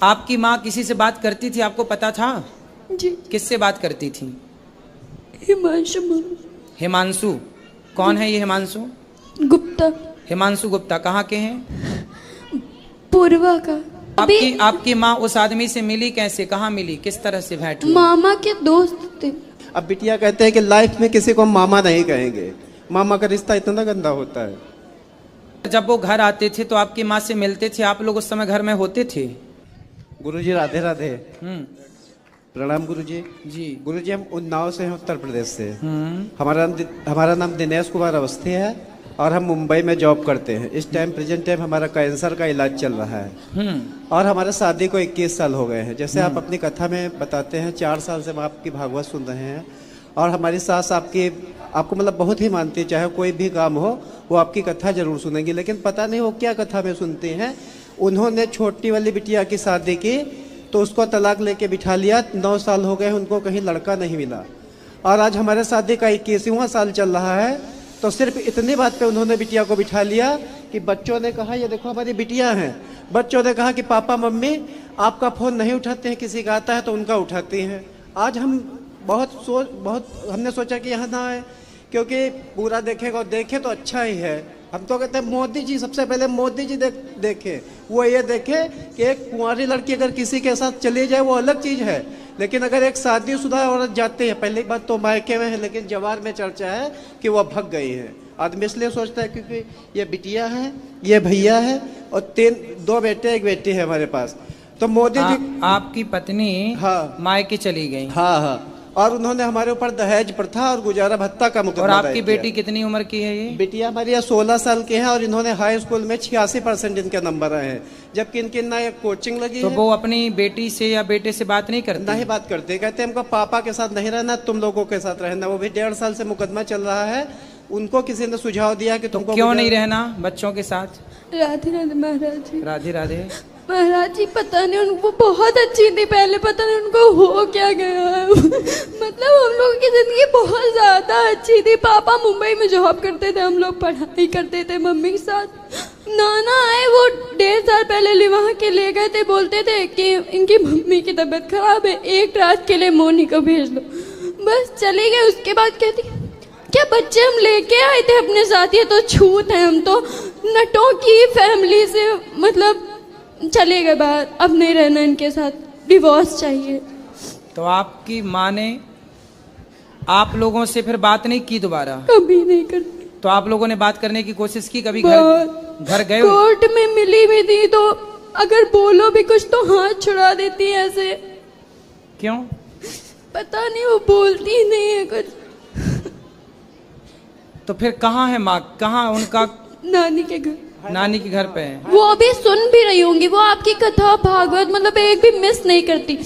आपकी माँ किसी से बात करती थी, आपको पता था? जी। किससे बात करती थी? हिमांशु हिमांशु। कौन है ये हिमांशु गुप्ता? हिमांशु गुप्ता कहाँ के हैं? पूर्वा का। आपकी माँ उस आदमी से मिली कैसे, कहाँ मिली, किस तरह से भेंट हुई? मामा के दोस्त थे। अब बिटिया कहते हैं कि लाइफ में किसी को मामा नहीं कहेंगे, मामा का रिश्ता इतना गंदा होता है। जब वो घर आते थे तो आपकी माँ से मिलते थे, आप लोग उस समय घर में होते थे? गुरुजी राधे राधे। प्रणाम गुरुजी। जी। गुरुजी हम उन्नाव से हैं, उत्तर प्रदेश से। हमारा नाम दिनेश कुमार अवस्थी है और हम मुंबई में जॉब करते हैं। इस टाइम प्रेजेंट टाइम हमारा कैंसर का इलाज चल रहा है और हमारे शादी को 21 साल हो गए हैं। जैसे आप अपनी कथा में बताते हैं, 4 साल से हम आपकी भागवत सुन रहे हैं और हमारी सास आपको मतलब बहुत ही मानती है। चाहे कोई भी काम हो वो आपकी कथा जरूर सुनेंगी, लेकिन पता नहीं वो क्या कथा में सुनती हैं। उन्होंने छोटी वाली बिटिया की शादी की तो उसको तलाक लेके बिठा लिया। 9 साल हो गए, उनको कहीं लड़का नहीं मिला और आज हमारे शादी का 21वां साल चल रहा है। तो सिर्फ इतनी बात पे उन्होंने बिटिया को बिठा लिया कि बच्चों ने कहा ये देखो हमारी बिटिया हैं। बच्चों ने कहा कि पापा मम्मी आपका फ़ोन नहीं उठाते हैं, किसी का आता है तो उनका उठाती हैं। आज हम बहुत हमने सोचा कि यहाँ ना आए, क्योंकि पूरा देखेगा और देखे तो अच्छा ही है। हम तो कहते हैं मोदी जी, सबसे पहले मोदी जी देखे, वो ये देखे कि एक कुंवारी लड़की अगर किसी के साथ चली जाए वो अलग चीज़ है, लेकिन अगर एक शादीशुदा औरत जाती है, पहली बात तो मायके में है, लेकिन जवार में चर्चा है कि वह भग गई है। आदमी इसलिए सोचता है क्योंकि ये बिटिया है, ये भैया है और 2 बेटे 1 बेटी है हमारे पास। तो मोदी जी आपकी पत्नी हाँ मायके चली गई। हाँ, और उन्होंने हमारे ऊपर दहेज प्रथा और गुजारा भत्ता का मुकदमा। और आपकी बेटी कितनी उम्र की है? ये बिटिया हमारी 16 साल की है और इन्होंने हाई स्कूल में 86% इनके नंबर आए हैं, जबकि इनकी ना एक कोचिंग लगी तो है। वो अपनी बेटी से या बेटे से बात नहीं करते? नहीं बात करते, कहते हैं हमको पापा के साथ नहीं रहना, तुम लोगों के साथ रहना। वो भी 1.5 साल से मुकदमा चल रहा है। उनको किसी ने सुझाव दिया कि तुमको क्यों नहीं रहना बच्चों के साथ? राधे राधे महाराज जी। राधे राधे महाराज जी, पता नहीं उनको बहुत अच्छी थी पहले, पता नहीं उनको हो क्या गया। मतलब हम लोगों की जिंदगी बहुत ज्यादा अच्छी थी। पापा मुंबई में जॉब करते थे, हम लोग पढ़ाई करते थे मम्मी के साथ। नाना आए, वो 1.5 साल पहले वहाँ के ले गए थे, बोलते थे कि इनकी मम्मी की तबीयत खराब है, 1 रात के लिए मोनी को भेज लो। बस चले गए। उसके बाद कहती क्या बच्चे हम लेके आए थे अपने साथ, ये तो छूत है, हम तो नटों की फैमिली से मतलब चले गए बाहर, अब नहीं रहना इनके साथ, डिवोर्स चाहिए। तो आपकी माँ ने आप लोगों से फिर बात नहीं की दोबारा? कभी नहीं करती। तो आप लोगों ने बात करने की कोशिश की कभी? घर गए? कोर्ट में मिली भी थी तो अगर बोलो भी कुछ तो हाथ छुड़ा देती है ऐसे। क्यों? पता नहीं, वो बोलती नहीं है कुछ। तो फिर कहाँ है माँ, कहाँ उनका? नानी के घर। नानी के घर पे है। वो अभी सुन भी रही होंगी, वो आपकी कथा भागवत मतलब एक भी मिस नहीं करती।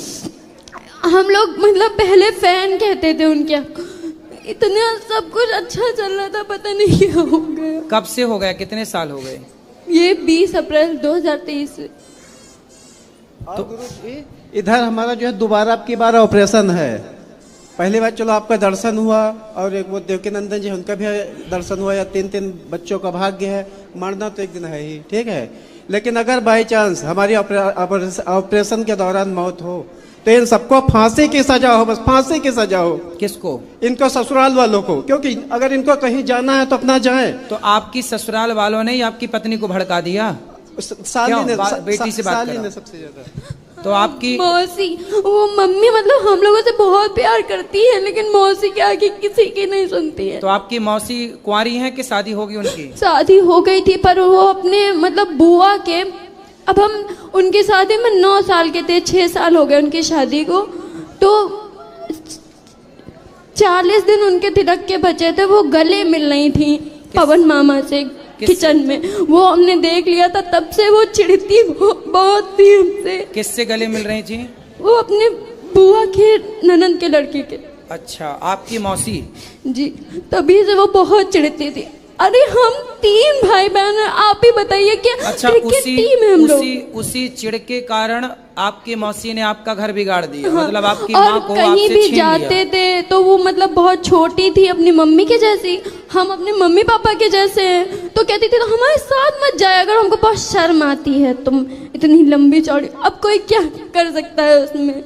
हम लोग मतलब पहले फैन कहते थे उनके। इतना सब कुछ अच्छा चल रहा था, पता नहीं क्या हो गया। कब से हो गया, कितने साल हो गए? ये 20 अप्रैल 2023 से। तो गुरुजी इधर हमारा जो है दोबारा आपकी बार ऑपरेशन है। पहली बार चलो आपका दर्शन हुआ और एक वो देवकी नंदन जी उनका भी दर्शन हुआ, या 3 बच्चों का भाग्य है। मरना तो एक दिन है ही, ठीक है, लेकिन अगर बाई चांस हमारी ऑपरेशन के दौरान मौत हो तो इन सबको फांसी की सजा हो, बस फांसी की सजा हो। किसको? इनको ससुराल वालों को, क्योंकि अगर इनको कहीं जाना है तो अपना जाए। तो आपकी ससुराल वालों ने आपकी पत्नी को भड़का दिया? साली ने बेटी से बात साली ने सबसे ज्यादा। तो आपकी मौसी, वो मम्मी मतलब हम लोगों से बहुत प्यार करती है, लेकिन मौसी के आगे किसी की नहीं सुनती है। तो आपकी मौसी कुंवारी हैं कि शादी होगी उनकी? शादी हो गई थी, पर वो अपने मतलब बुआ के, अब हम उनकी शादी में 9 साल के थे, 6 साल हो गए उनकी शादी को। तो 40 दिन उनके तिलक के बचे थे, वो गले मिल रही थी पवन मामा से किचन में। वो हमने देख लिया था, तब से वो चिढ़ती बहुत थी हमसे। किससे गले मिल रही थी? वो अपने बुआ के ननद के लड़के के। अच्छा, आपकी मौसी? जी, तभी से वो बहुत चिढ़ती थी। अरे हम 3 भाई बहन हैं, आप ही बताइए कि अच्छा, क्रिकेट टीम है हम लोग। उसी चिड़ के कारण आपकी मौसी ने आपका घर बिगाड़ दिया। हाँ, मतलब आपकी और माँ को कहीं आपसे भी छीन जाते लिया। थे तो वो मतलब बहुत छोटी थी अपनी मम्मी के जैसी, हम अपने मम्मी पापा के जैसे हैं, तो कहती थी तो हमारे साथ मत जाया अगर हमको बहुत शर्म आती है, तुम इतनी लंबी चौड़ी। अब कोई क्या कर सकता है उसमें।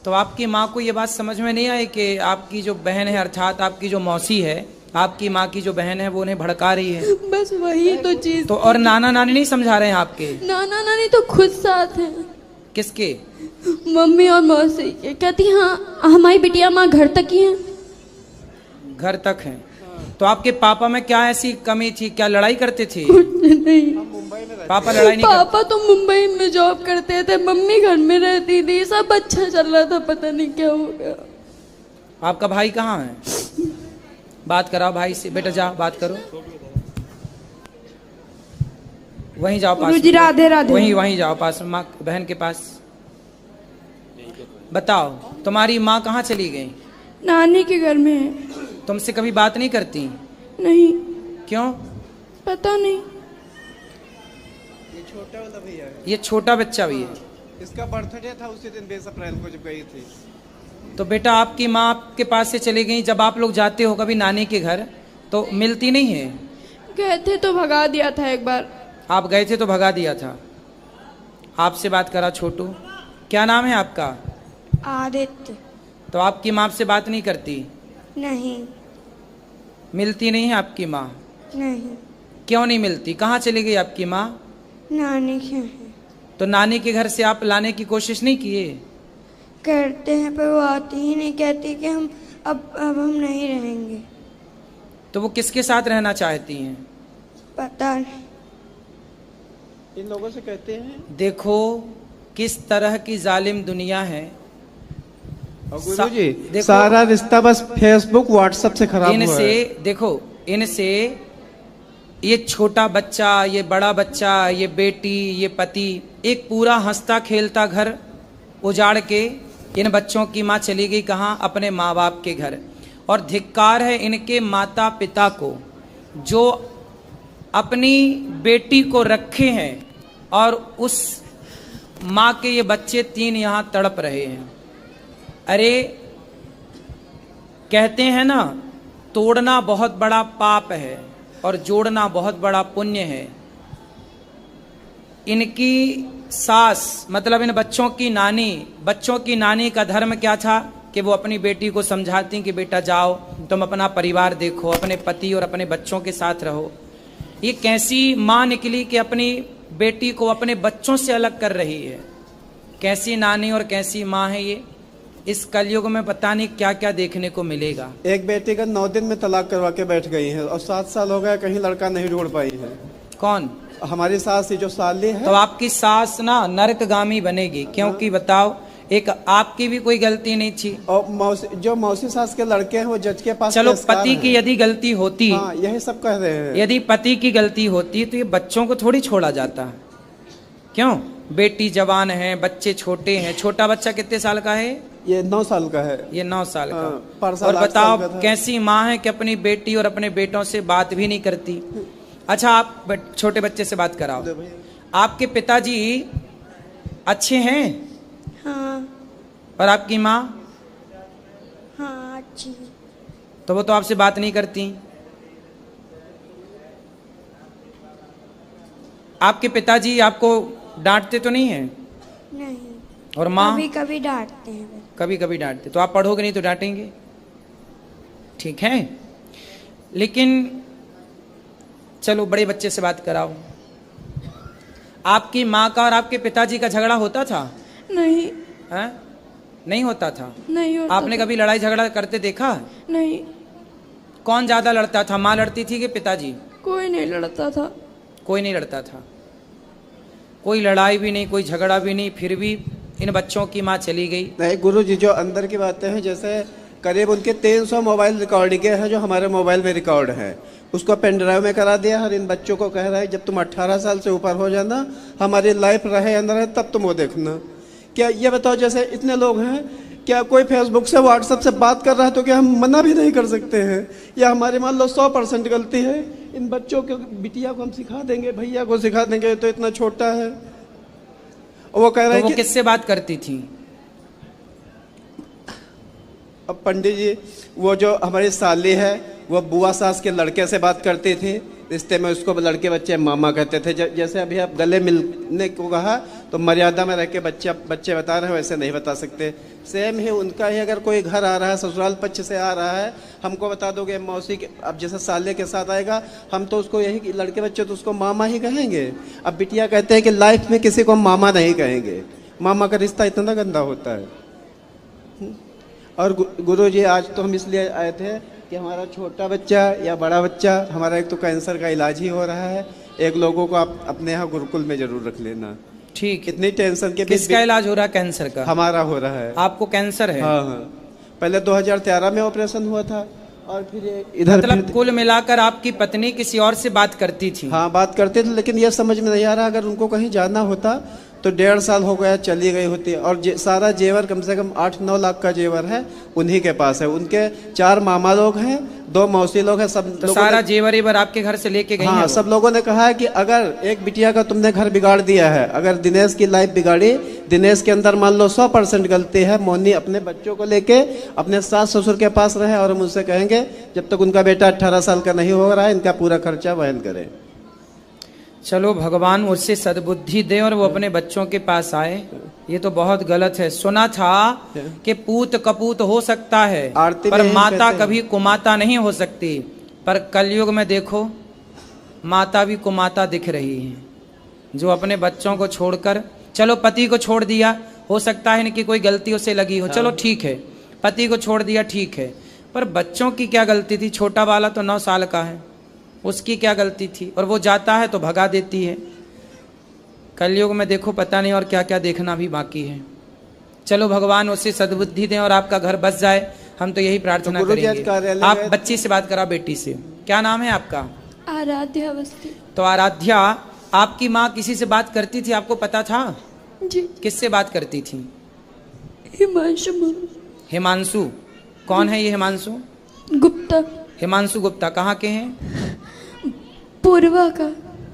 तो आपकी माँ को ये बात समझ में नहीं आई कि आपकी जो बहन है, अर्थात आपकी जो मौसी है, आपकी माँ की जो बहन है, वो उन्हें भड़का रही है? बस वही तो चीज। तो और नाना नानी नहीं समझा रहे हैं आपके? नाना नानी तो खुद साथ हैं। किसके? मम्मी और मौसी के। कहती हाँ हमारी बिटिया माँ घर तक ही है। घर तक है। तो आपके पापा में क्या ऐसी कमी थी? क्या लड़ाई करते थे? नहीं, पापा लड़ाई नहीं पापा तो मुंबई में जॉब करते थे, मम्मी घर में रहती थी, सब अच्छा चल रहा था, पता नहीं क्या हो गया। आपका भाई कहाँ है? बात कराओ भाई से। बेटा जा बात करो, वहीं जाओ पास गुरुजी राधे राधे। वहीं जाओ पास माँ बहन के पास। बताओ तुम्हारी माँ कहाँ चली गई? नानी के घर में है। तुमसे कभी बात नहीं करती? नहीं, क्यों? पता नहीं। ये छोटा वाला भैया है, ये छोटा बच्चा भी है। इसका बर्थडे था उसी दिन 20 अप्रैल को जब गई थी। तो बेटा आपकी माँ आपके पास से चली गई, जब आप लोग जाते हो कभी नानी के घर तो मिलती नहीं है? गए थे तो भगा दिया था एक बार। आप गए थे तो भगा दिया था। आपसे बात करा छोटू। क्या नाम है आपका? आदित्य। तो आपकी माँ आपसे बात नहीं करती? नहीं। मिलती नहीं है आपकी माँ? नहीं। क्यों नहीं मिलती? कहाँ चली गई आपकी माँ? नानी के हैं। तो नानी के घर से आप लाने की कोशिश नहीं किए? करते हैं पर वो आती ही नहीं, कहती कि हम अब हम नहीं रहेंगे। तो वो किसके साथ रहना चाहती हैं? पता नहीं। इन लोगों से कहते हैं। देखो किस तरह की जालिम दुनिया है। और गुरुजी देखो, सारा रिश्ता बस फेसबुक व्हाट्सएप से खराब हुआ इनसे है। देखो, इनसे ये छोटा बच्चा, ये बड़ा बच्चा, ये बेटी, ये पति, एक पूरा हंसता खेलता घर उजाड़ के इन बच्चों की माँ चली गई कहाँ? अपने माँ बाप के घर। और धिक्कार है इनके माता पिता को जो अपनी बेटी को रखे हैं और उस माँ के ये बच्चे 3 यहाँ तड़प रहे हैं। अरे कहते हैं ना, तोड़ना बहुत बड़ा पाप है और जोड़ना बहुत बड़ा पुण्य है। इनकी सास मतलब इन बच्चों की नानी का धर्म क्या था कि वो अपनी बेटी को समझाती कि बेटा जाओ, तुम अपना परिवार देखो, अपने पति और अपने बच्चों के साथ रहो। ये कैसी माँ निकली कि अपनी बेटी को अपने बच्चों से अलग कर रही है? कैसी नानी और कैसी माँ है ये? इस कलयुग में पता नहीं क्या क्या देखने को मिलेगा। एक बेटी का 9 दिन में तलाक करवा के बैठ गई है और 7 साल हो गए कहीं लड़का नहीं ढूंढ पाई है। कौन? हमारी सास ही जो साली है। तो आपकी सास ना नरकगामी बनेगी, क्योंकि बताओ एक आपकी भी कोई गलती नहीं थी। और मौसी सास के लड़के हैं वो जज के पास। चलो पेशकार पति हैं। की यदि गलती होती, हाँ, यही सब कह रहे हैं। यदि पति की गलती होती तो ये बच्चों को थोड़ी छोड़ा जाता है। क्यों? बेटी जवान है, बच्चे छोटे हैं। छोटा बच्चा कितने साल का है? ये 9 साल का है। ये 9 साल का। परसा और 8 बताओ साल का था। कैसी माँ है कि अपनी बेटी और अपने बेटों से बात भी नहीं करती। अच्छा आप छोटे बच्चे से बात कराओ। आपके पिताजी अच्छे हैं? हाँ। और आपकी माँ? हाँ अच्छी। तो वो तो आपसे बात नहीं करती। आपके पिताजी आपको डांटते तो नहीं है? नहीं। और माँ? कभी कभी डांटते हैं। कभी कभी डांटते। तो आप पढ़ोगे नहीं तो डांटेंगे, ठीक है। लेकिन चलो बड़े बच्चे से बात कराओ। आपकी माँ का और आपके पिताजी का झगड़ा होता था? नहीं। हैं? नहीं होता था? नहीं होता आपने था। कभी लड़ाई झगड़ा करते देखा? नहीं। कौन ज्यादा लड़ता था, माँ लड़ती थी कि पिताजी? कोई नहीं लड़ता था। कोई नहीं लड़ता था। कोई लड़ाई भी नहीं, कोई झगड़ा भी नहीं, फिर भी इन बच्चों की माँ चली गई। नहीं गुरुजी, जो अंदर की बातें हैं, जैसे करीब उनके 300 मोबाइल रिकॉर्डिंगें हैं जो हमारे मोबाइल में रिकॉर्ड है, उसको पेन ड्राइव में करा दिया। हर इन बच्चों को कह रहा है जब तुम 18 साल से ऊपर हो जाना, हमारी लाइफ रहे अंदर है, तब तुम वो देखना। क्या ये बताओ, जैसे इतने लोग हैं क्या कोई फेसबुक से व्हाट्सएप से बात कर रहा है तो क्या हम मना भी नहीं कर सकते हैं? या हमारी मान लो 100% गलती है, इन बच्चों को, बिटिया को हम सिखा देंगे, भैया को सिखा देंगे, तो इतना छोटा है। वो कह रहे हैं वो कि किससे बात करती थी? अब पंडित जी, वो जो हमारी साली है वो बुआ सास के लड़के से बात करती थी। रिश्ते में उसको लड़के बच्चे मामा कहते थे। जैसे अभी आप गले मिलने को कहा तो मर्यादा में रह के बच्चे बता रहे हैं, वैसे नहीं बता सकते। सेम ही उनका ही, अगर कोई घर आ रहा है, ससुराल पक्ष से आ रहा है, हमको बता दोगे मौसी के, अब जैसे साले के साथ आएगा, हम तो उसको यही, लड़के बच्चे तो उसको मामा ही कहेंगे। अब बिटिया कहते हैं कि लाइफ में किसी को मामा नहीं कहेंगे, मामा का रिश्ता इतना गंदा होता है। और गुरु जी, आज तो हम इसलिए आए थे कि हमारा छोटा बच्चा या बड़ा बच्चा, हमारा एक तो कैंसर का इलाज ही हो रहा है, एक लोगों को आप अपने यहाँ गुरुकुल में जरूर रख लेना। ठीक। इतनी टेंशन के बीच किसका इलाज हो रहा है? कैंसर का? हमारा हो रहा है। आपको कैंसर है? हाँ हाँ, पहले 2013 में ऑपरेशन हुआ था, और फिर ये इधर मतलब कुल मिलाकर आपकी पत्नी किसी और से बात करती थी? हाँ, बात करते थे, लेकिन ये समझ में नहीं आ रहा, अगर उनको कहीं जाना होता तो 1.5 साल हो गया चली गई होती। और सारा जेवर, कम से कम 8-9 लाख का जेवर है उन्हीं के पास है। उनके 4 मामा लोग हैं, 2 मौसी लोग हैं, सब तो सारा जेवर आपके घर से लेके गई हाँ, हैं? सब लोगों ने कहा है कि अगर एक बिटिया का तुमने घर बिगाड़ दिया है, अगर दिनेश की लाइफ बिगाड़ी, दिनेश के अंदर मान लो 100% गलती है, मोनी अपने बच्चों को लेके अपने सास ससुर के पास रहे, और हम उनसे कहेंगे जब तक उनका बेटा 18 साल का नहीं हो रहा है, इनका पूरा खर्चा वहन करें। चलो, भगवान उससे सद्बुद्धि दे और वो अपने बच्चों के पास आए। ये तो बहुत गलत है। सुना था कि पूत कपूत हो सकता है, पर माता कभी कुमाता नहीं हो सकती। पर कलयुग में देखो, माता भी कुमाता दिख रही है, जो अपने बच्चों को छोड़कर, चलो पति को छोड़ दिया, हो सकता है इनकी कोई गलती उसे लगी हो, चलो ठीक है, पति को छोड़ दिया ठीक है, पर बच्चों की क्या गलती थी? छोटा वाला तो 9 साल का है, उसकी क्या गलती थी? और वो जाता है तो भगा देती है। कलयुग में देखो, पता नहीं और क्या क्या देखना भी बाकी है। चलो, भगवान उससे सद्बुद्धि दें और आपका घर बस जाए, हम तो यही प्रार्थना करेंगे। आप बच्ची से बात करा, बेटी से। क्या नाम है आपका? आराध्या अवस्थी। तो आराध्या, आपकी माँ किसी से बात करती थी, आपको पता था? जी। किससे बात करती थी? हिमांशु। हिमांशु? कौन है ये हिमांशु? गुप्ता। हिमांशु गुप्ता कहाँ के हैं? पूर्वा का।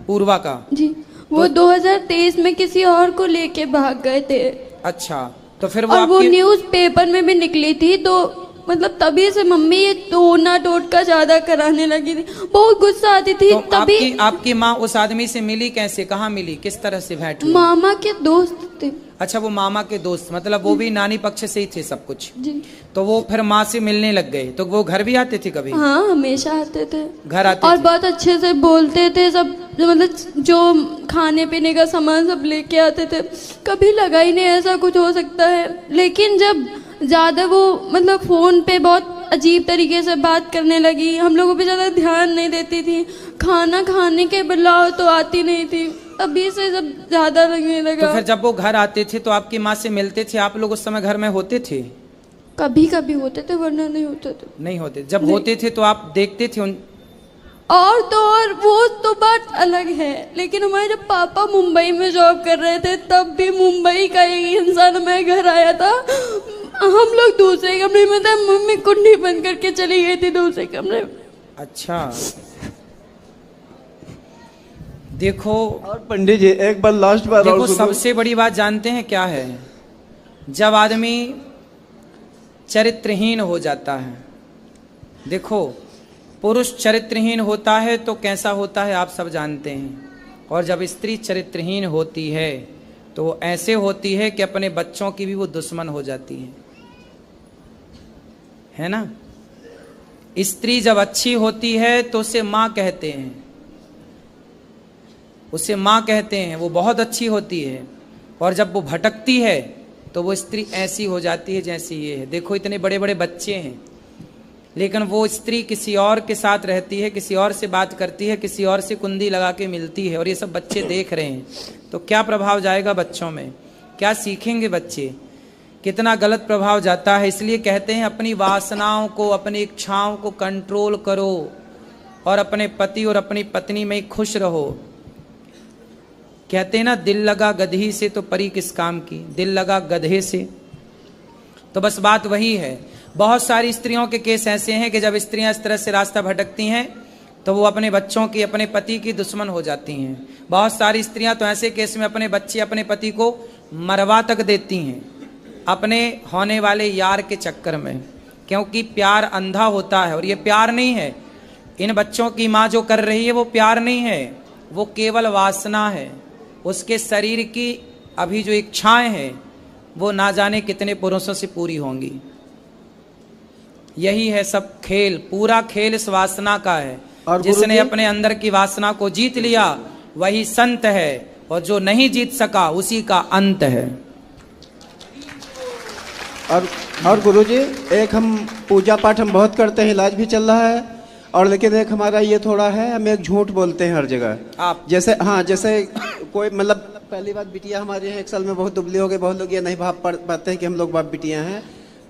पूर्वा का? जी। वो 2023 में किसी और को लेके भाग गए थे। अच्छा, तो फिर और वो न्यूज पेपर में भी निकली थी, तो मतलब तभी से मम्मी ये टोना टोटका ज्यादा कराने लगी थी, बहुत गुस्सा आती थी। तो तभी आपकी माँ उस आदमी से मिली कैसे? कहाँ मिली? किस तरह से भेंट हुई? मामा के दोस्त थे। अच्छा, वो मामा के दोस्त, मतलब वो भी नानी पक्ष से ही थे सब कुछ? जी। तो वो फिर माँ से मिलने लग गए, तो वो घर भी आते थे कभी? हाँ, हमेशा आते थे, घर आते और थे। बहुत अच्छे से बोलते थे सब, मतलब जो खाने पीने का सामान सब लेके आते थे। कभी लगा ही नहीं ऐसा कुछ हो सकता है। लेकिन जब ज्यादा वो मतलब फोन पे बहुत अजीब तरीके से बात करने लगी, हम लोगों पे ज्यादा ध्यान नहीं देती थी, खाना खाने के बुलाओ तो आती नहीं थी, तभी से जब ज्यादा लगने लगा। तो फिर जब वो घर आते थे तो आपकी माँ से मिलते थे, आप लोग उस समय घर में होते थे? कभी कभी होते थे, वरना नहीं होते थे। नहीं होते। जब होते थे तो आप देखते थे उन? और तो और वो तो बात अलग है, लेकिन हमारे जब पापा मुंबई में जॉब कर रहे थे, तब भी मुंबई का एक इंसान हमारे घर आया था। हम लोग दूसरे कमरे में थे, मम्मी कुंडी बंद करके चली गई थी दूसरे कमरे में। अच्छा, देखो। और पंडित जी, एक बार लास्ट बार देखो, सबसे बड़ी बात जानते हैं क्या है? जब आदमी चरित्रहीन हो जाता है, देखो, पुरुष चरित्रहीन होता है तो कैसा होता है आप सब जानते हैं, और जब स्त्री चरित्रहीन होती है तो ऐसे होती है कि अपने बच्चों की भी वो दुश्मन हो जाती है ना? स्त्री जब अच्छी होती है तो उसे माँ कहते हैं, उसे माँ कहते हैं, वो बहुत अच्छी होती है। और जब वो भटकती है तो वो स्त्री ऐसी हो जाती है जैसी ये है। देखो, इतने बड़े बड़े बच्चे हैं, लेकिन वो स्त्री किसी और के साथ रहती है, किसी और से बात करती है, किसी और से कुंडी लगा के मिलती है, और ये सब बच्चे देख रहे हैं। तो क्या प्रभाव जाएगा बच्चों में? क्या सीखेंगे बच्चे? कितना गलत प्रभाव जाता है। इसलिए कहते हैं अपनी वासनाओं को, अपनी इच्छाओं को कंट्रोल करो, और अपने पति और अपनी पत्नी में खुश रहो। कहते हैं ना, दिल लगा गधी से तो परी किस काम की? दिल लगा गधे से तो बस बात वही है। बहुत सारी स्त्रियों के केस ऐसे हैं कि जब स्त्रियां इस तरह से रास्ता भटकती हैं तो वो अपने बच्चों की, अपने पति की दुश्मन हो जाती हैं। बहुत सारी स्त्रियां तो ऐसे केस में अपने बच्चे, अपने पति को मरवा तक देती हैं अपने होने वाले यार के चक्कर में, क्योंकि प्यार अंधा होता है और ये प्यार नहीं है। इन बच्चों की माँ जो कर रही है वो प्यार नहीं है, वो केवल वासना है। उसके शरीर की अभी जो इच्छाएं हैं वो ना जाने कितने पुरुषों से पूरी होंगी। यही है सब खेल, पूरा खेल इस वासना का है। और जिसने अपने अंदर की वासना को जीत लिया वही संत है, और जो नहीं जीत सका उसी का अंत है। और गुरुजी, एक हम पूजा पाठ हम बहुत करते हैं, इलाज भी चल रहा है, और लेकिन एक हमारा ये थोड़ा है, हम एक झूठ बोलते हैं हर जगह। आप जैसे, हाँ, जैसे कोई मतलब पहली बात, बिटिया हमारी है 1 साल में बहुत दुबली हो गई। बहुत लोग ये नहीं भाव पाते हैं कि हम लोग बाप बिटियां हैं।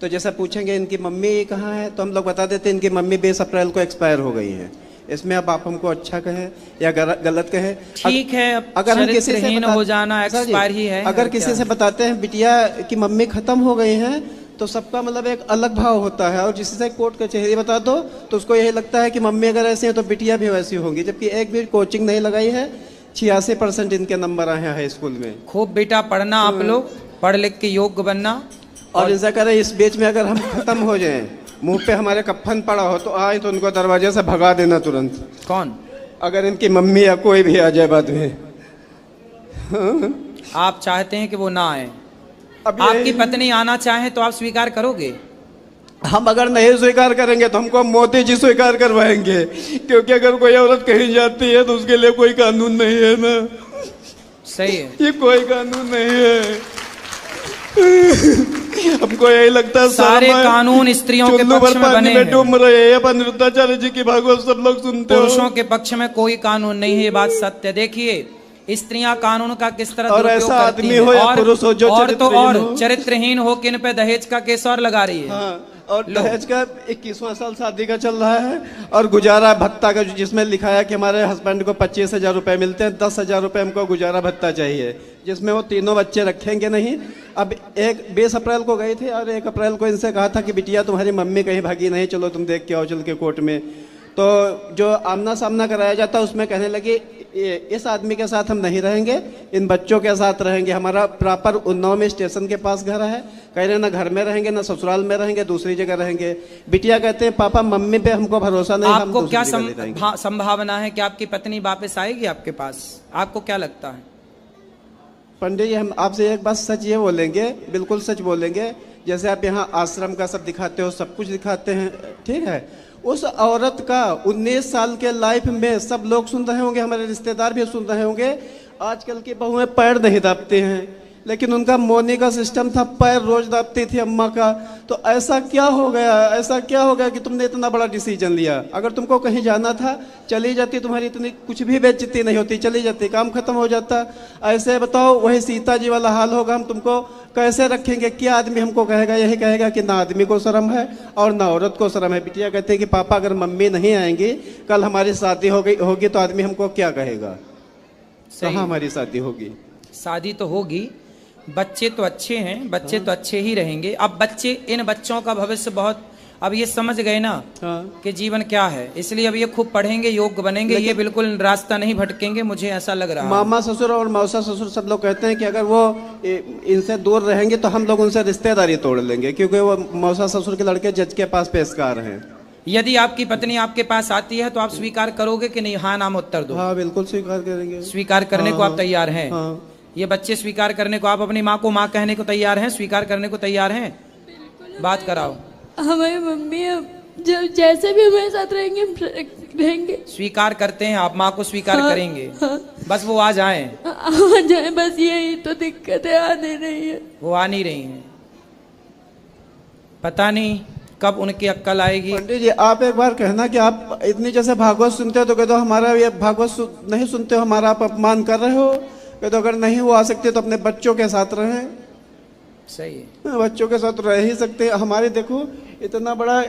तो जैसे पूछेंगे इनकी मम्मी कहाँ है, तो हम लोग बता देते हैं इनकी मम्मी 20 अप्रैल को एक्सपायर हो गई है। इसमें अब आप हमको अच्छा कहें या गलत कहें, ठीक है। अगर हम किसी से हो जाना एक्सपायर ही है। अगर किसी से बताते हैं बिटिया की मम्मी खत्म हो गई है, तो सबका मतलब एक अलग भाव होता है। और जिसी से कोर्ट कचहरी बता दो तो उसको यही लगता है कि मम्मी अगर ऐसी है तो बिटिया भी वैसी होंगी। जबकि एक भी कोचिंग नहीं लगाई है। 86% इनके नंबर आए हैं हाई स्कूल में। खूब बेटा पढ़ना, आप लोग पढ़ लिख के योग्य बनना। और ऐसा करें, इस बीच में अगर हम खत्म हो जाएं, मुंह पे हमारे कफन पड़ा हो, तो आए तो उनको दरवाजे से भगा देना तुरंत। कौन? अगर इनकी मम्मी या कोई भी आ जाए बाद में। आप चाहते हैं कि वो ना आए? आपकी पत्नी आना चाहे तो आप स्वीकार करोगे? हम अगर नहीं स्वीकार करेंगे तो हमको मोदी जी स्वीकार करवाएंगे, क्योंकि अगर कोई औरत कहीं जाती है तो उसके लिए कोई कानून नहीं है ना। सही है, ये कोई कानून नहीं है। हमको यही लगता है सारे कानून स्त्रियों के पक्ष में बने हैं। डूब रहे हैं। अपन अनिरुद्धाचार्य जी की भागवत सब लोग सुनते हो। पुरुषों के पक्ष में कोई कानून नहीं है, ये बात सत्य। देखिए स्त्रियां कानून का किस तरह और ऐसा आदमी हो या पुरुष हो जो चरित्रहीन हो, किन पे दहेज का केस और लगा रही है। हाँ, और दहेज का 21वां साल शादी का चल रहा है। और गुजारा भत्ता का जिसमें लिखा है कि हमारे हस्बैंड को 25,000 रुपए मिलते हैं, 10,000 रुपए हमको गुजारा भत्ता चाहिए, जिसमें वो तीनों बच्चे रखेंगे नहीं। अब एक 20 अप्रैल को गए थे और 1 अप्रैल को इनसे कहा था कि बिटिया तुम्हारी मम्मी कहीं भागी नहीं, चलो तुम देख के आओ चल के कोर्ट में। तो जो आमना सामना कराया जाता उसमें कहने लगी इस आदमी के साथ हम नहीं रहेंगे, इन बच्चों के साथ रहेंगे। हमारा प्रॉपर उन्नाव में स्टेशन के पास घर है। कह रहे ना घर में रहेंगे ना ससुराल में रहेंगे, दूसरी जगह रहेंगे। बिटिया कहते हैं पापा मम्मी पे हमको भरोसा नहीं। आपको क्या संभावना है कि आपकी पत्नी वापस आएगी आपके पास? आपको क्या लगता है? पंडित जी, हम आपसे एक बात सच ये बोलेंगे, बिल्कुल सच बोलेंगे। जैसे आप यहाँ आश्रम का सब दिखाते हो, सब कुछ दिखाते हैं, ठीक है। उस औरत का 19 साल के लाइफ में सब लोग सुन रहे होंगे, हमारे रिश्तेदार भी सुन रहे होंगे। आजकल की बहुएं पैर नहीं दाबते हैं, लेकिन उनका मोनी का सिस्टम था, पैर रोज दाबती थी अम्मा का। तो ऐसा क्या हो गया, ऐसा क्या हो गया कि तुमने इतना बड़ा डिसीजन लिया? अगर तुमको कहीं जाना था चली जाती, तुम्हारी इतनी कुछ भी बेइज्जती नहीं होती, चली जाती, काम खत्म हो जाता। ऐसे बताओ वही सीता जी वाला हाल होगा। हम तुमको कैसे रखेंगे? क्या आदमी हमको कहेगा? यही कहेगा कि ना आदमी को शर्म है और ना औरत को शर्म है। बिटिया कहते हैं कि पापा अगर मम्मी नहीं आएंगी, कल हमारी शादी होगी तो आदमी हमको क्या कहेगा? कहाँ हमारी शादी होगी? शादी तो होगी, बच्चे तो अच्छे हैं, बच्चे तो अच्छे ही रहेंगे। अब बच्चे, इन बच्चों का भविष्य बहुत, अब ये समझ गए ना कि जीवन क्या है, इसलिए अब ये खूब पढ़ेंगे, योग्य बनेंगे, ये बिल्कुल रास्ता नहीं भटकेंगे, मुझे ऐसा लग रहा है। मामा ससुर और मौसा ससुर सब लोग कहते हैं कि अगर वो इनसे दूर रहेंगे तो हम लोग उनसे रिश्तेदारी तोड़ लेंगे, क्योंकि वो मौसा ससुर के लड़के जज के पास पेशकार हैं। यदि आपकी पत्नी आपके पास आती है तो आप स्वीकार करोगे कि नहीं? हाँ नाम उत्तर दो। हाँ बिल्कुल स्वीकार करेंगे। स्वीकार करने को आप तैयार हैं? ये बच्चे स्वीकार करने को, आप अपनी माँ को माँ कहने को तैयार हैं? स्वीकार करने को तैयार हैं? बात कराओ। हमारी मम्मी जब जैसे भी हमारे साथ रहेंगे स्वीकार करते हैं आप? माँ को स्वीकार करेंगे? बस वो आ जाएं। आ जाए, बस यही तो दिक्कत है, आ नहीं रही है। वो आ नहीं रही हैं, पता नहीं कब उनकी अक्ल आएगी। पंडित जी, आप एक बार कहना कि आप इतनी जैसे भागवत सुनते हो तो कह दो हमारा ये भागवत नहीं सुनते हो, हमारा आप अपमान कर रहे हो। कह दो अगर नहीं वो आ सकते तो अपने बच्चों के साथ रहें। सही है, बच्चों के साथ रह ही सकते हैं। हमारे देखो इतना बड़ा,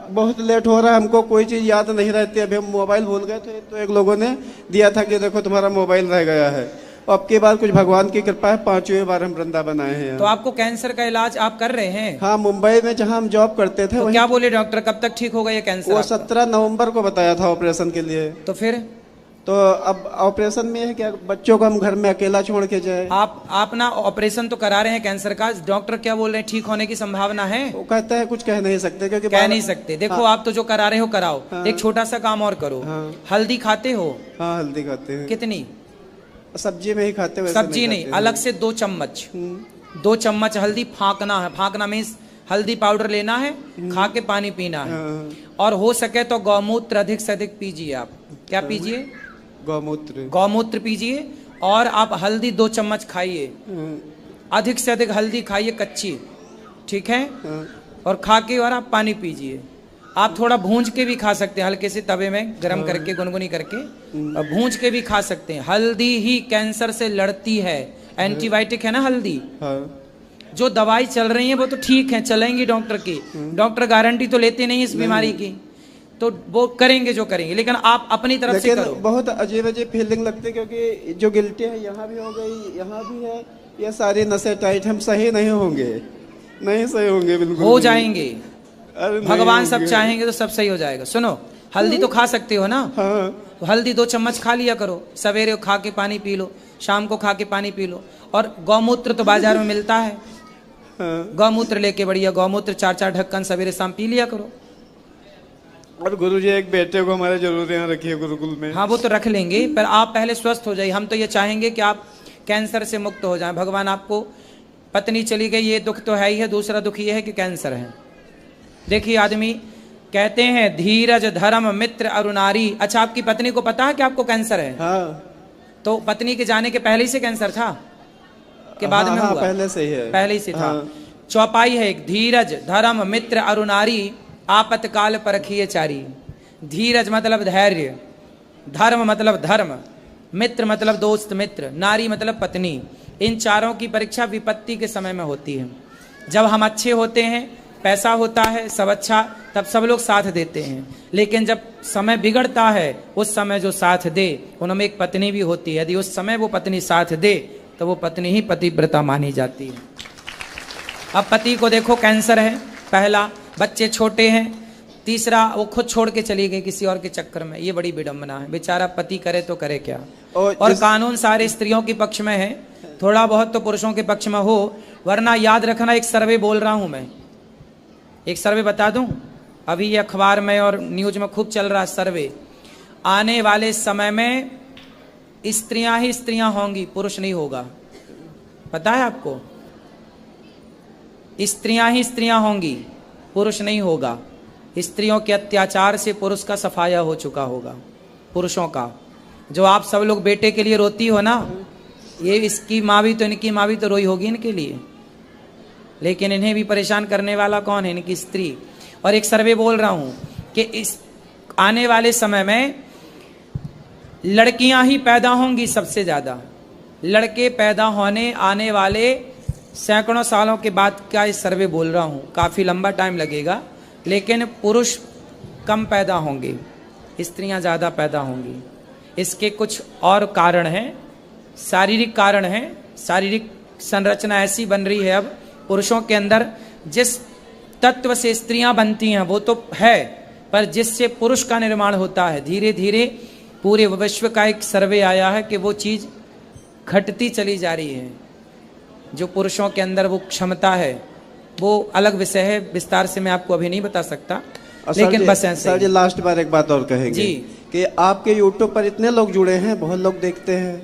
बहुत लेट हो रहा है, हमको कोई चीज़ याद नहीं रहती। अभी हम मोबाइल भूल गए थे तो एक लोगों ने दिया था कि देखो तुम्हारा मोबाइल रह गया है। अब की बार कुछ भगवान की कृपा है, 5वीं बार हम वृंदावन आए हैं। तो आपको कैंसर का इलाज आप कर रहे हैं? हाँ, मुंबई में जहाँ हम जॉब करते थे। तो क्या बोले डॉक्टर, कब तक ठीक होगा ये कैंसर? वो 17 नवंबर को बताया था ऑपरेशन के लिए। तो फिर तो अब ऑपरेशन में है क्या, बच्चों को हम घर में अकेला छोड़ के जाए? आप ना ऑपरेशन तो करा रहे हैं कैंसर का, डॉक्टर क्या बोल रहे हैं, ठीक होने की संभावना है? वो कहता है कुछ कह नहीं सकते, क्योंकि कह नहीं सकते। देखो हाँ, आप तो जो करा रहे हो कराओ। हाँ, एक छोटा सा काम और करो। हाँ, हल्दी खाते हो? हाँ, हल्दी खाते हैं। कितनी? सब्जी में ही खाते हैं। सब्जी नहीं, अलग से 2 चम्मच। 2 चम्मच हल्दी फाँकना है। फाँकना मीन्स हल्दी पाउडर लेना है, खा के पानी पीना है। और हो सके तो गौमूत्र अधिक से अधिक पीजिए। आप क्या पीजिए? गौमूत्र पीजिए। और आप हल्दी 2 चम्मच खाइए, अधिक से अधिक हल्दी खाइए कच्ची, ठीक है? और खा के और आप पानी पीजिए। आप थोड़ा भूंज के भी खा सकते हैं, हल्के से तवे में गरम करके, गुनगुनी करके और भूंज के भी खा सकते हैं। हल्दी ही कैंसर से लड़ती है, एंटीबायोटिक है ना हल्दी। जो दवाई चल रही है वो तो ठीक है, चलेंगी डॉक्टर की, डॉक्टर गारंटी तो लेते नहीं इस बीमारी की, तो वो करेंगे जो करेंगे, लेकिन आप अपनी तरफ से करो। बहुत अजीब अजीब फीलिंग लगती है, क्योंकि जो गिल्टी है यहाँ भी हो गई, यहाँ भी है, ये सारी नसें टाइट, हम सही नहीं होंगे, नहीं सही होंगे, बिल्कुल हो जाएंगे। भगवान सब होंगे। चाहेंगे तो सब सही हो जाएगा। सुनो, हल्दी तो खा सकते हो ना? हाँ। तो हल्दी 2 चम्मच खा लिया करो, सवेरे खा के पानी पी लो, शाम को खा के पानी पी लो। और गौमूत्र तो बाजार में मिलता है, हाँ। गौमूत्र लेके बढ़िया गौमूत्र 4-4 ढक्कन सवेरे शाम पी लिया करो। और गुरुजी एक बेटे को हमारे जरूर यहाँ रखिए गुरुकुल में। हाँ, वो तो रख लेंगे, पर आप पहले स्वस्थ हो जाइए। हम तो ये चाहेंगे कि आप कैंसर से मुक्त हो जाएं। भगवान आपको, पत्नी चली गई ये दुख तो है ही है, दूसरा दुख ये है कि कैंसर है। देखिए आदमी कहते हैं धीरज धर्म मित्र अरुणारी। अच्छा, आपकी पत्नी को पता है कि आपको कैंसर है? हाँ। तो पत्नी के जाने के पहले ही से कैंसर था के बाद में हुआ? पहले से ही है, पहले ही से था। हाँ। चौपाई है एक, धीरज धर्म मित्र अरुणारी आपतकाल परखिए चारी। धीरज मतलब धैर्य, धर्म मतलब धर्म, मित्र मतलब दोस्त मित्र, नारी मतलब पत्नी। इन चारों की परीक्षा विपत्ति के समय में होती है। जब हम अच्छे होते हैं, पैसा होता है, सब अच्छा, तब सब लोग साथ देते हैं। लेकिन जब समय बिगड़ता है, उस समय जो साथ दे, उनमें एक पत्नी भी होती है। यदि उस समय वो पत्नी साथ दे तो वो पत्नी ही पतिव्रता मानी जाती है। अब पति को देखो कैंसर है, पहला, बच्चे छोटे हैं, तीसरा वो खुद छोड़ के चली गई किसी और के चक्कर में। ये बड़ी विडंबना है। बेचारा पति करे तो करे क्या। और कानून सारे स्त्रियों के पक्ष में है, थोड़ा बहुत तो पुरुषों के पक्ष में हो। वरना याद रखना, एक सर्वे बोल रहा हूं मैं, एक सर्वे बता दूं, अभी ये अखबार में और न्यूज में खूब चल रहा है सर्वे। आने वाले समय में स्त्रियां ही स्त्रियां होंगी, पुरुष नहीं होगा। पता है आपको? स्त्रियां ही स्त्रियां होंगी, पुरुष नहीं होगा। स्त्रियों के अत्याचार से पुरुष का सफाया हो चुका होगा, पुरुषों का। जो आप सब लोग बेटे के लिए रोती हो ना, ये इसकी माँ भी तो, इनकी माँ भी तो रोई होगी इनके लिए, लेकिन इन्हें भी परेशान करने वाला कौन है? इनकी स्त्री। और एक सर्वे बोल रहा हूं कि इस आने वाले समय में लड़कियां ही पैदा होंगी सबसे ज्यादा। लड़के पैदा होने आने वाले सैकड़ों सालों के बाद का इस सर्वे बोल रहा हूं, काफी लंबा टाइम लगेगा, लेकिन पुरुष कम पैदा होंगे, स्त्रियां ज्यादा पैदा होंगी। इसके कुछ और कारण हैं, शारीरिक कारण हैं। शारीरिक संरचना ऐसी बन रही है अब पुरुषों के अंदर, जिस तत्व से स्त्रियां बनती हैं वो तो है, पर जिससे पुरुष का निर्माण होता है, धीरे धीरे पूरे विश्व का एक सर्वे आया है कि वो चीज घटती चली जा रही है। जो पुरुषों के अंदर वो क्षमता है, वो अलग विषय है, विस्तार से मैं आपको अभी नहीं बता सकता, लेकिन बस ऐसे। सर जी, लास्ट बार एक बात और कहेंगे जी, कि आपके यूट्यूब पर इतने लोग जुड़े हैं, बहुत लोग देखते हैं,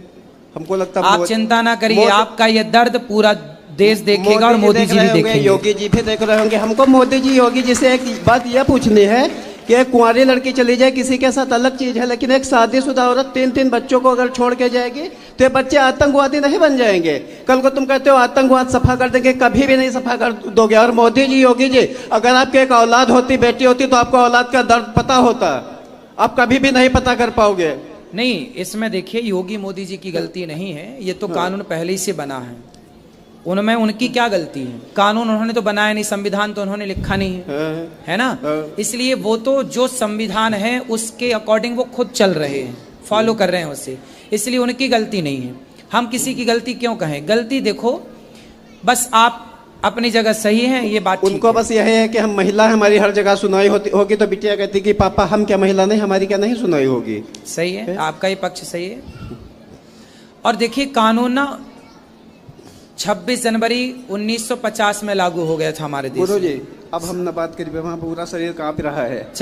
हमको लगता है आप चिंता ना करिए, आपका ये दर्द पूरा देश देखेगा और मोदी जी भी देखेंगे, योगी जी भी देख रहे होंगे। हमको मोदी जी योगी जी से एक बात यह पूछनी है कि एक कुंवारी लड़की चली जाए किसी के साथ अलग चीज है, लेकिन एक शादीशुदा औरत 3-3 बच्चों को अगर छोड़ के जाएगी तो ये बच्चे आतंकवादी नहीं बन जाएंगे? कल को तुम कहते हो आतंकवाद सफा कर देंगे, कभी भी नहीं सफा कर दोगे। और मोदी जी योगी जी, अगर आपकी एक औलाद होती, बेटी होती, तो आपको औलाद का दर्द पता होता, आप कभी भी नहीं पता कर पाओगे। नहीं, इसमें देखिए योगी मोदी जी की गलती नहीं है, ये तो कानून पहले ही से बना है, उनमें उनकी क्या गलती है? कानून उन्होंने तो बनाया नहीं, संविधान तो उन्होंने लिखा नहीं है ना। इसलिए वो तो जो संविधान है उसके अकॉर्डिंग वो खुद चल रहे हैं, फॉलो कर रहे हैं उसे, इसलिए उनकी गलती नहीं है। हम किसी की गलती क्यों कहें? गलती देखो, बस आप अपनी जगह सही हैं, ये बात ठीक उनको है। बस यह है कि हम महिला हैं, हमारी हर जगह सुनाई होगी, तो बिटिया कहती कि पापा हम क्या महिला नहीं, हमारी क्या नहीं सुनाई होगी। सही है, आपका ही पक्ष सही है। और देखिए कानून ना 26 जनवरी 1950 में लागू हो गया था हमारे देश में। गुरु जी अब हम न बात करिए, वहाँ पूरा शरीर कांप रहा है।